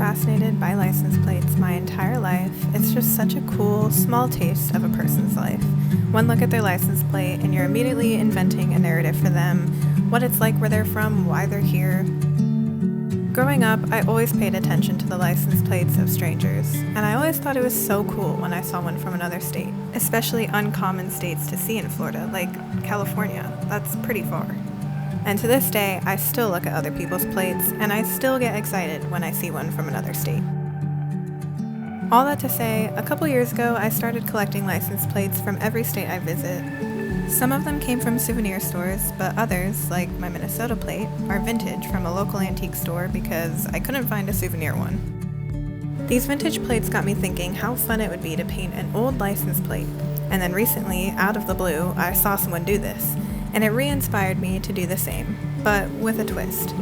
fascinated by license plates my entire life. It's just such a cool, small taste of a person's life. One look at their license plate and you're immediately inventing a narrative for them, what it's like where they're from, why they're here. Growing up, I always paid attention to the license plates of strangers, and I always thought it was so cool when I saw one from another state, especially uncommon states to see in Florida, like California. That's pretty far. And to this day, I still look at other people's plates, and I still get excited when I see one from another state. All that to say, a couple years ago, I started collecting license plates from every state I visit. Some of them came from souvenir stores, but others, like my Minnesota plate, are vintage from a local antique store because I couldn't find a souvenir one. These vintage plates got me thinking how fun it would be to paint an old license plate, and then recently, out of the blue, I saw someone do this, and it re-inspired me to do the same, but with a twist.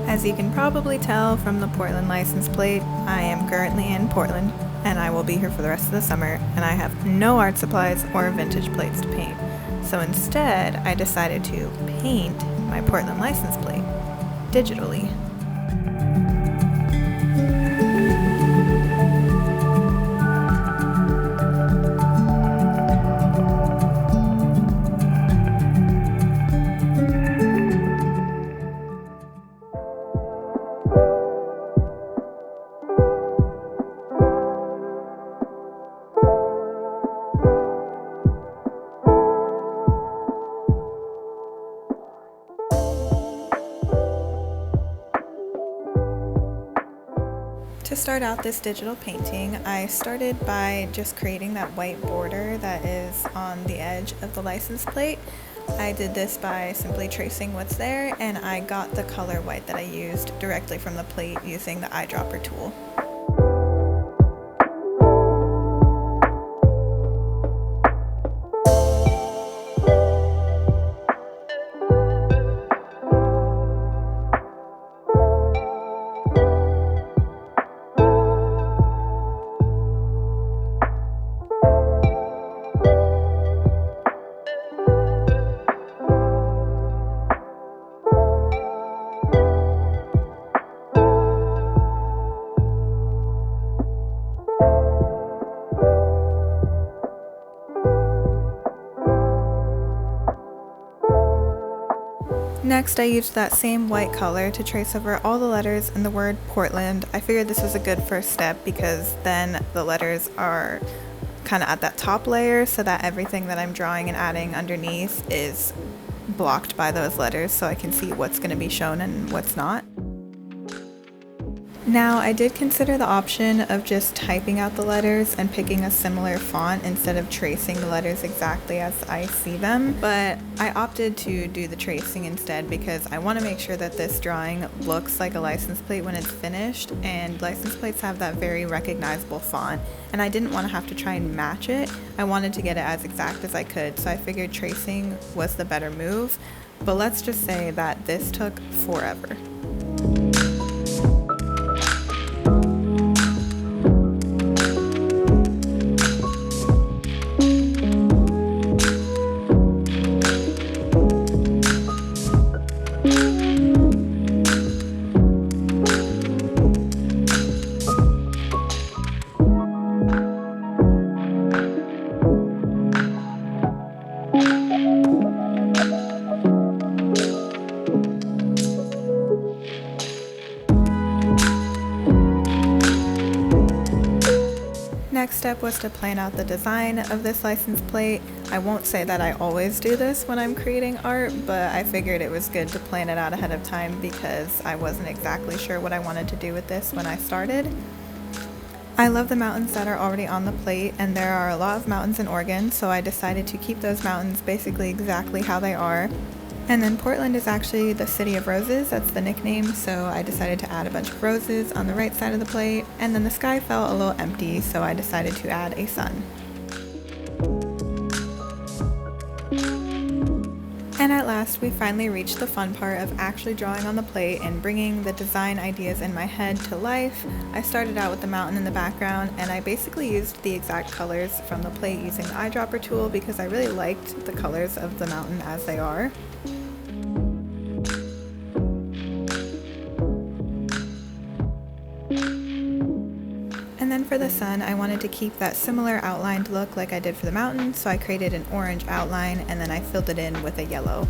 As you can probably tell from the Portland license plate, I am currently in Portland, and I will be here for the rest of the summer, and I have no art supplies or vintage plates to paint. So instead, I decided to paint my Portland license plate digitally. To start out this digital painting, I started by just creating that white border that is on the edge of the license plate. I did this by simply tracing what's there, and I got the color white that I used directly from the plate using the eyedropper tool. Next, I used that same white color to trace over all the letters and the word Portland. I figured this was a good first step because then the letters are kind of at that top layer so that everything that I'm drawing and adding underneath is blocked by those letters so I can see what's going to be shown and what's not. Now, I did consider the option of just typing out the letters and picking a similar font instead of tracing the letters exactly as I see them, but I opted to do the tracing instead because I want to make sure that this drawing looks like a license plate when it's finished, and license plates have that very recognizable font, and I didn't want to have to try and match it. I wanted to get it as exact as I could, so I figured tracing was the better move, but let's just say that this took forever. Next step was to plan out the design of this license plate. I won't say that I always do this when I'm creating art, but I figured it was good to plan it out ahead of time because I wasn't exactly sure what I wanted to do with this when I started. I love the mountains that are already on the plate, and there are a lot of mountains in Oregon, so I decided to keep those mountains basically exactly how they are. And then Portland is actually the city of roses, that's the nickname, so I decided to add a bunch of roses on the right side of the plate, and then the sky felt a little empty, so I decided to add a sun. And at last, we finally reached the fun part of actually drawing on the plate and bringing the design ideas in my head to life. I started out with the mountain in the background, and I basically used the exact colors from the plate using the eyedropper tool because I really liked the colors of the mountain as they are. And then for the sun, I wanted to keep that similar outlined look like I did for the mountain, so I created an orange outline and then I filled it in with a yellow.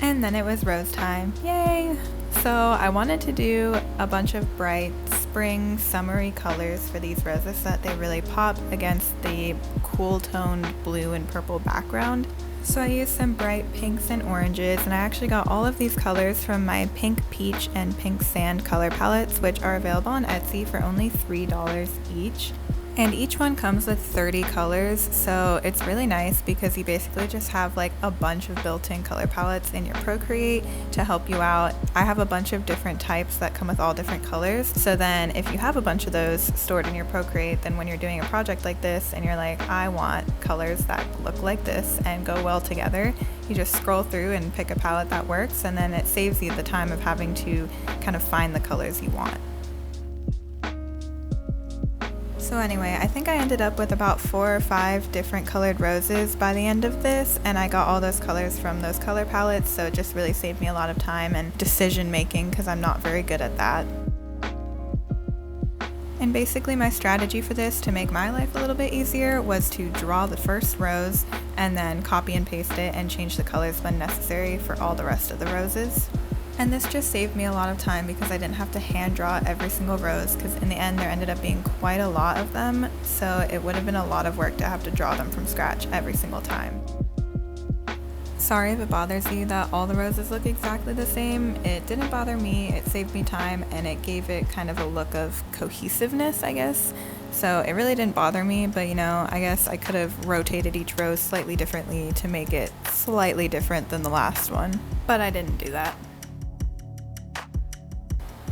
And then it was rose time. Yay! So I wanted to do a bunch of bright spring summery colors for these roses so that they really pop against the cool toned blue and purple background. So I used some bright pinks and oranges, and I actually got all of these colors from my pink peach and pink sand color palettes, which are available on Etsy for only $3 each. And each one comes with 30 colors, so it's really nice because you basically just have like a bunch of built-in color palettes in your Procreate to help you out. I have a bunch of different types that come with all different colors, so then if you have a bunch of those stored in your Procreate, then when you're doing a project like this and you're like, I want colors that look like this and go well together, you just scroll through and pick a palette that works, and then it saves you the time of having to kind of find the colors you want. So anyway, I think I ended up with about 4 or 5 different colored roses by the end of this, and I got all those colors from those color palettes, so it just really saved me a lot of time and decision making because I'm not very good at that. And basically my strategy for this to make my life a little bit easier was to draw the first rose and then copy and paste it and change the colors when necessary for all the rest of the roses. And this just saved me a lot of time because I didn't have to hand draw every single rose, because in the end there ended up being quite a lot of them, so it would have been a lot of work to have to draw them from scratch every single time. Sorry if it bothers you that all the roses look exactly the same. It didn't bother me, it saved me time, and it gave it kind of a look of cohesiveness, I guess. So it really didn't bother me, but you know, I guess I could have rotated each rose slightly differently to make it slightly different than the last one, but I didn't do that.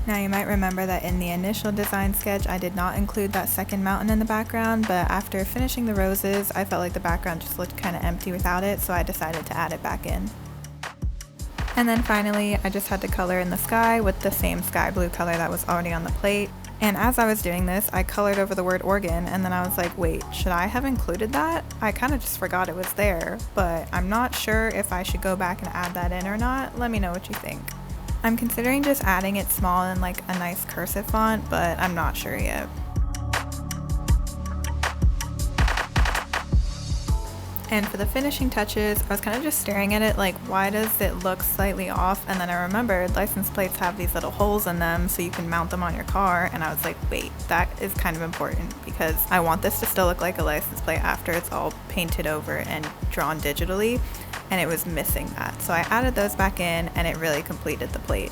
Now you might remember that in the initial design sketch I did not include that second mountain in the background, but after finishing the roses I felt like the background just looked kind of empty without it, so I decided to add it back in. And then finally I just had to color in the sky with the same sky blue color that was already on the plate. And as I was doing this, I colored over the word organ, and then I was like, wait, should I have included that? I kind of just forgot it was there, but I'm not sure if I should go back and add that in or not. Let me know what you think. I'm considering just adding it small in like a nice cursive font, but I'm not sure yet. And for the finishing touches, I was kind of just staring at it like, why does it look slightly off? And then I remembered license plates have these little holes in them so you can mount them on your car, and I was like, wait, that is kind of important because I want this to still look like a license plate after it's all painted over and drawn digitally, and it was missing that. So I added those back in and it really completed the plate.